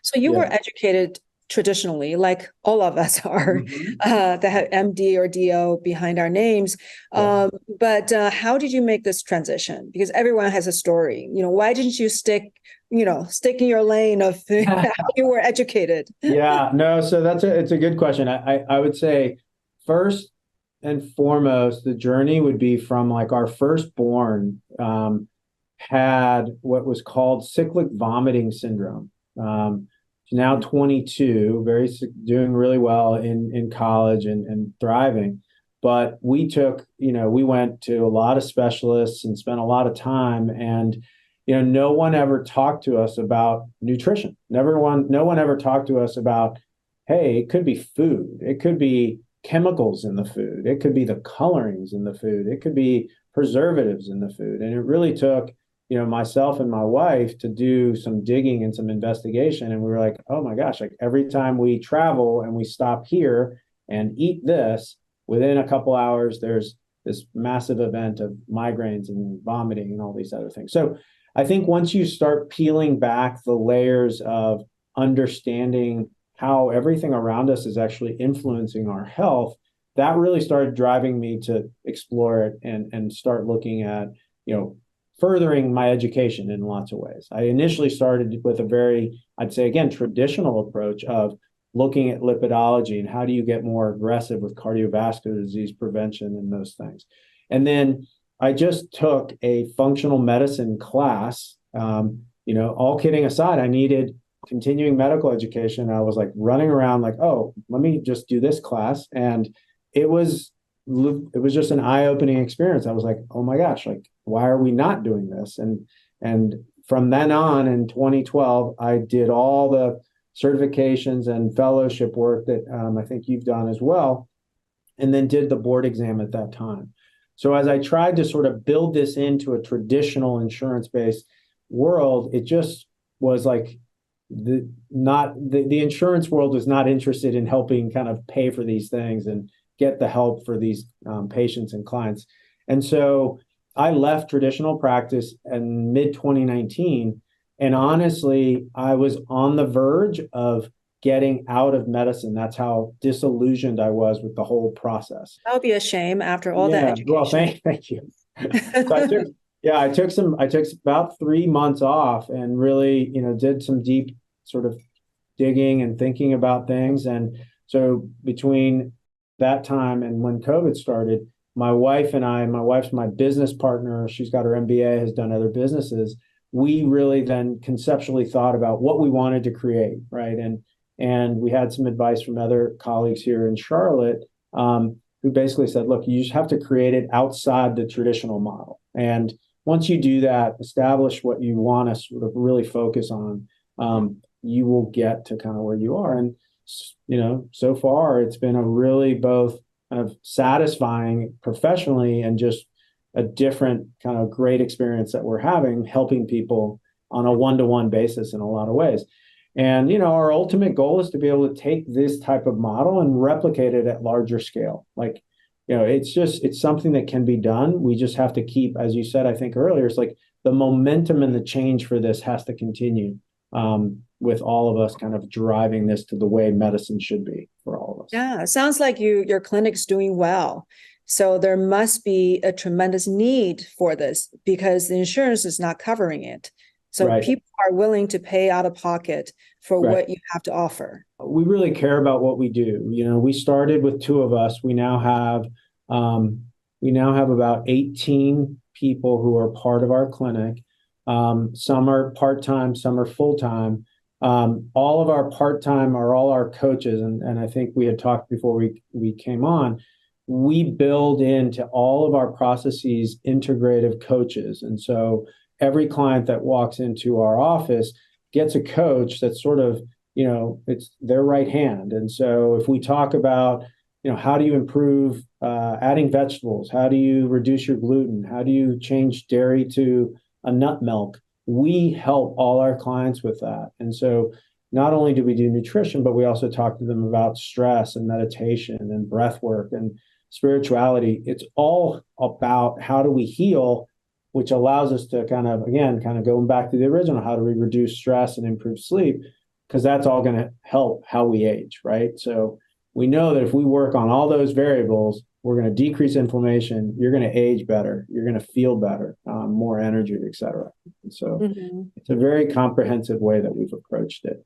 So you were educated traditionally, like all of us are, that have MD or DO behind our names. But how did you make this transition? Because everyone has a story. Why didn't you stick in your lane of how you were educated? Yeah, no, so it's a good question. I would say first and foremost, the journey would be from like our firstborn had what was called cyclic vomiting syndrome. She's now 22, doing really well in college and thriving. But we went to a lot of specialists and spent a lot of time, and no one ever talked to us about nutrition. No one ever talked to us about, hey, it could be food, it could be chemicals in the food, it could be the colorings in the food, it could be preservatives in the food. And it really took myself and my wife to do some digging and some investigation. And we were like, oh my gosh, like every time we travel and we stop here and eat this, within a couple hours, there's this massive event of migraines and vomiting and all these other things. So I think once you start peeling back the layers of understanding how everything around us is actually influencing our health, that really started driving me to explore it and start looking at, furthering my education in lots of ways. I initially started with a very, I'd say again, traditional approach of looking at lipidology and how do you get more aggressive with cardiovascular disease prevention and those things. And then I just took a functional medicine class. All kidding aside, I needed continuing medical education. I was like running around like, oh, let me just do this class. And it was just an eye-opening experience. I was like, oh my gosh, like, why are we not doing this? And from then on in 2012, I did all the certifications and fellowship work that I think you've done as well, and then did the board exam at that time. So as I tried to sort of build this into a traditional insurance-based world, it just was like the insurance world was not interested in helping kind of pay for these things and get the help for these patients and clients. And so I left traditional practice in mid 2019. And honestly, I was on the verge of getting out of medicine. That's how disillusioned I was with the whole process. That would be a shame after all that education. Well, thank you. So I took about 3 months off and really, did some deep sort of digging and thinking about things. And so between that time and when COVID started, my wife's my business partner. She's got her MBA, has done other businesses. We really then conceptually thought about what we wanted to create, right? And we had some advice from other colleagues here in Charlotte, who basically said, look, you just have to create it outside the traditional model. And once you do that, establish what you want to sort of really focus on, you will get to kind of where you are. And, so far it's been a really both kind of satisfying professionally and just a different kind of great experience that we're having, helping people on a one-to-one basis in a lot of ways. And, our ultimate goal is to be able to take this type of model and replicate it at larger scale. Like, it's something that can be done. We just have to keep, as you said, I think earlier, it's like the momentum and the change for this has to continue, with all of us kind of driving this to the way medicine should be for all of us. Yeah, it sounds like your clinic's doing well. So there must be a tremendous need for this because the insurance is not covering it. So people are willing to pay out of pocket for what you have to offer. We really care about what we do. We started with 2 of us. We now have about 18 people who are part of our clinic. Some are part-time, some are full-time. All of our part-time are all our coaches. And I think we had talked before we came on. We build into all of our processes integrative coaches. And so every client that walks into our office gets a coach that's sort of, it's their right hand. And so if we talk about, how do you improve adding vegetables? How do you reduce your gluten? How do you change dairy to a nut milk? We help all our clients with that. And so not only do we do nutrition, but we also talk to them about stress and meditation and breath work and spirituality. It's all about how do we heal, which allows us to kind of going back to the original, how do we reduce stress and improve sleep? because that's all going to help how we age, right? So we know that if we work on all those variables, we're going to decrease inflammation. You're going to age better. You're going to feel better, more energy, et cetera. And so it's a very comprehensive way that we've approached it.